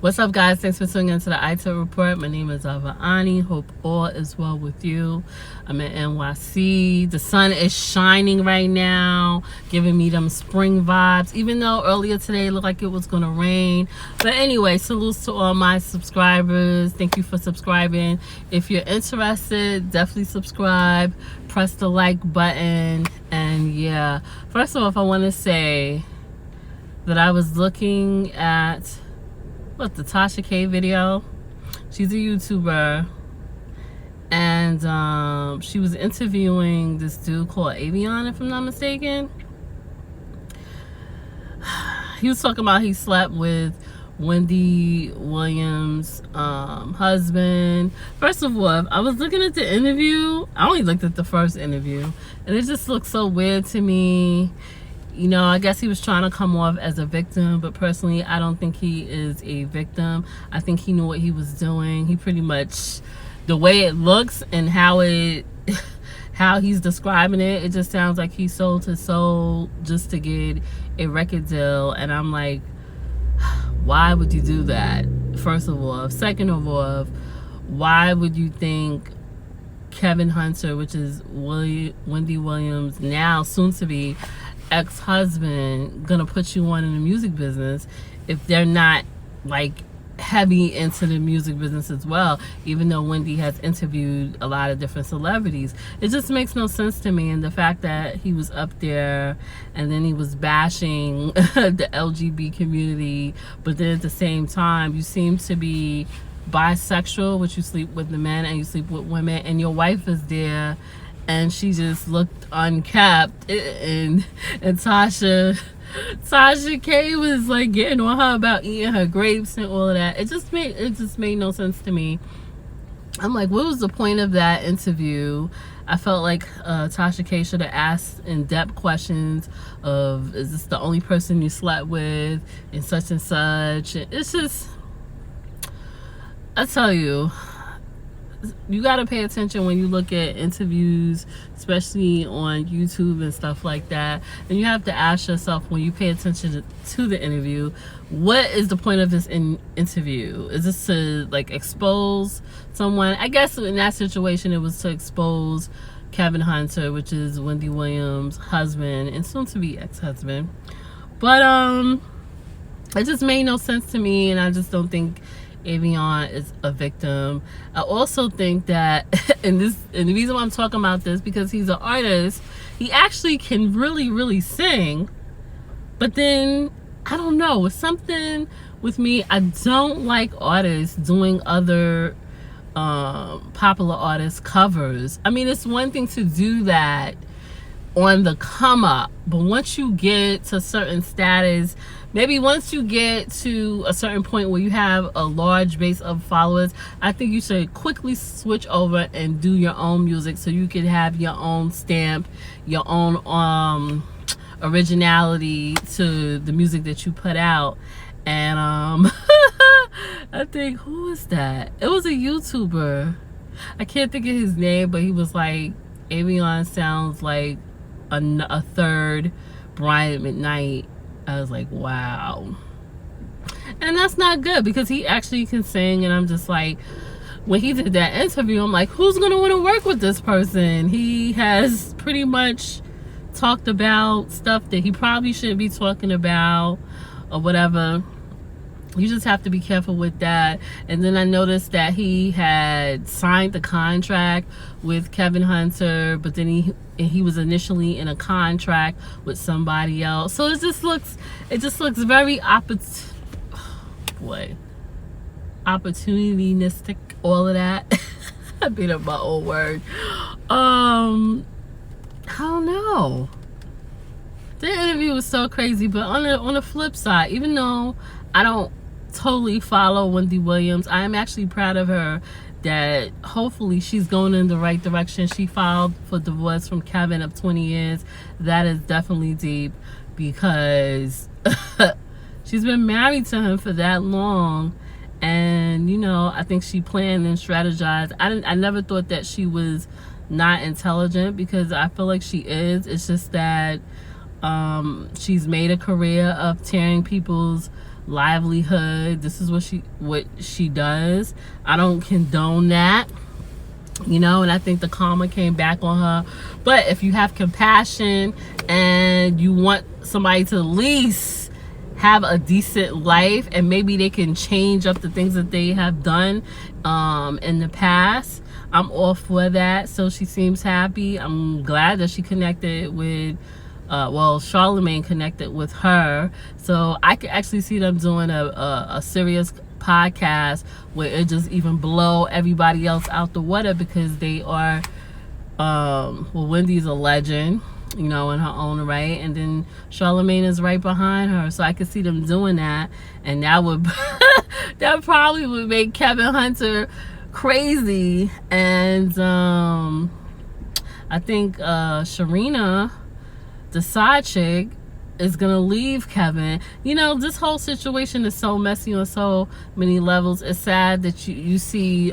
What's up, guys? Thanks for tuning into the ITIL Report. My name is Avani. Hope all is well with you. I'm in NYC. The sun is shining right now, giving me them spring vibes, even though earlier today it looked like it was going to rain. But anyway, salutes to all my subscribers. Thank you for subscribing. If you're interested, definitely subscribe. Press the like button. And yeah, first of all, I want to say that I was looking at the Tasha K video. She's a YouTuber, and she was interviewing this dude called Aveon, if I'm not mistaken. He was talking about he slept with Wendy Williams' husband. First of all, I was looking at the interview. I only looked at the first interview, and it just looked so weird to me. You know, I guess he was trying to come off as a victim, but personally, I don't think he is a victim. I think he knew what he was doing. He pretty much, the way it looks and how he's describing it, it just sounds like he sold his soul just to get a record deal. And I'm like, why would you do that? First of all. Second of all, why would you think Kevin Hunter, which is Wendy Williams, now soon to be ex-husband, gonna put you on in the music business if they're not like heavy into the music business as well? Even though Wendy has interviewed a lot of different celebrities, it just makes no sense to me. And the fact that he was up there and then he was bashing the LGBT community, but then at the same time you seem to be bisexual, which you sleep with the men and you sleep with women, and your wife is there and she just looked uncapped, and Tasha K was like getting on her about eating her grapes and all of that. It just made no sense to me. I'm like, what was the point of that interview? I felt like Tasha K should have asked in-depth questions of, is this the only person you slept with and such and such? It's just, I tell you, you got to pay attention when you look at interviews, especially on YouTube and stuff like that. And you have to ask yourself, when you pay attention to the interview, what is the point of this interview? Is this to like expose someone? I guess in that situation it was to expose Kevin Hunter, which is Wendy Williams' husband and soon to be ex-husband. But it just made no sense to me, and I just don't think Aveon is a victim. I also think that, and the reason why I'm talking about this, because he's an artist, he actually can really sing, but then, I don't know, it's something with me. I don't like artists doing other popular artists covers. I mean, it's one thing to do that on the come up, but once you get to a certain status, maybe once you get to a certain point where you have a large base of followers, I think you should quickly switch over and do your own music, so you can have your own stamp, your own originality to the music that you put out. And I think, who is that? It was a YouTuber. I can't think of his name, but he was like, Aveon sounds like a third Brian McKnight. I was like, wow. And that's not good, because he actually can sing. And I'm just like, when he did that interview, I'm like, who's gonna want to work with this person? He has pretty much talked about stuff that he probably shouldn't be talking about or whatever. You just have to be careful with that. And then I noticed that he had signed the contract with Kevin Hunter, but then he was initially in a contract with somebody else. So it just looks very opportunistic, all of that. I beat up my old word. I don't know. The interview was so crazy, but on the flip side, even though I don't totally follow Wendy Williams, I am actually proud of her that hopefully she's going in the right direction. She filed for divorce from Kevin of 20 years. That is definitely deep, because she's been married to him for that long. And, you know, I think she planned and strategized. I never thought that she was not intelligent, because I feel like she is. It's just that she's made a career of tearing people's livelihood. This is what she does. I don't condone that, you know, and I think the karma came back on her. But if you have compassion and you want somebody to at least have a decent life, and maybe they can change up the things that they have done in the past, I'm all for that. So she seems happy. I'm glad that she connected with Charlemagne connected with her, so I could actually see them doing a serious podcast where it just even blow everybody else out the water, because they are Wendy's a legend, you know, in her own right, and then Charlemagne is right behind her, so I could see them doing that, and that would that probably would make Kevin Hunter crazy. And I think Sharina, the side chick, is gonna leave Kevin. You know, this whole situation is so messy on so many levels. It's sad that you see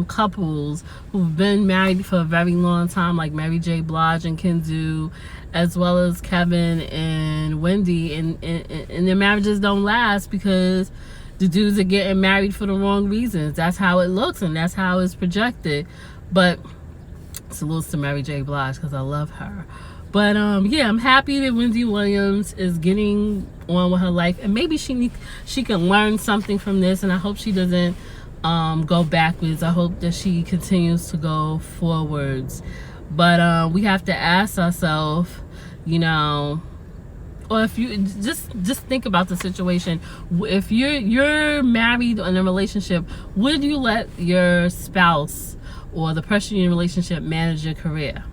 couples who've been married for a very long time, like Mary J. Blige and Kenzu, as well as Kevin and Wendy, and their marriages don't last because the dudes are getting married for the wrong reasons. That's how it looks, and that's how it's projected. But salutes to Mary J. Blige, because I love her. But yeah, I'm happy that Wendy Williams is getting on with her life, and maybe she can learn something from this, and I hope she doesn't go backwards. I hope that she continues to go forwards. But we have to ask ourselves, you know, or if you just think about the situation. If you're married or in a relationship, would you let your spouse or the person in your relationship manage your career?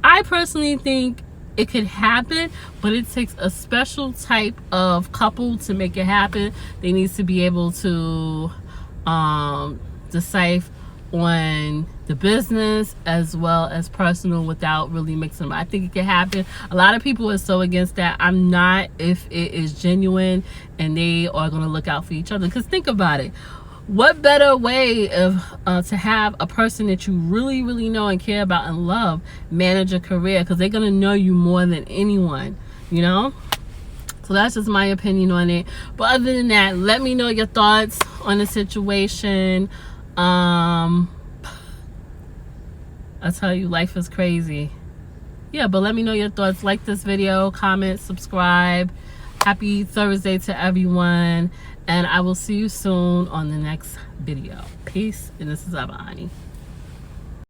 I personally think it could happen, but it takes a special type of couple to make it happen. They need to be able to decipher on the business as well as personal without really mixing them. I think it can happen. A lot of people are so against that. I'm not, if it is genuine and they are going to look out for each other. Because think about it. What better way of to have a person that you really, really know and care about and love manage a career, because they're going to know you more than anyone, you know? So that's just my opinion on it. But other than that, let me know your thoughts on the situation. I tell you, life is crazy. Yeah, but let me know your thoughts. Like this video, comment, subscribe. Happy Thursday to everyone. And I will see you soon on the next video. Peace. And this is Avani.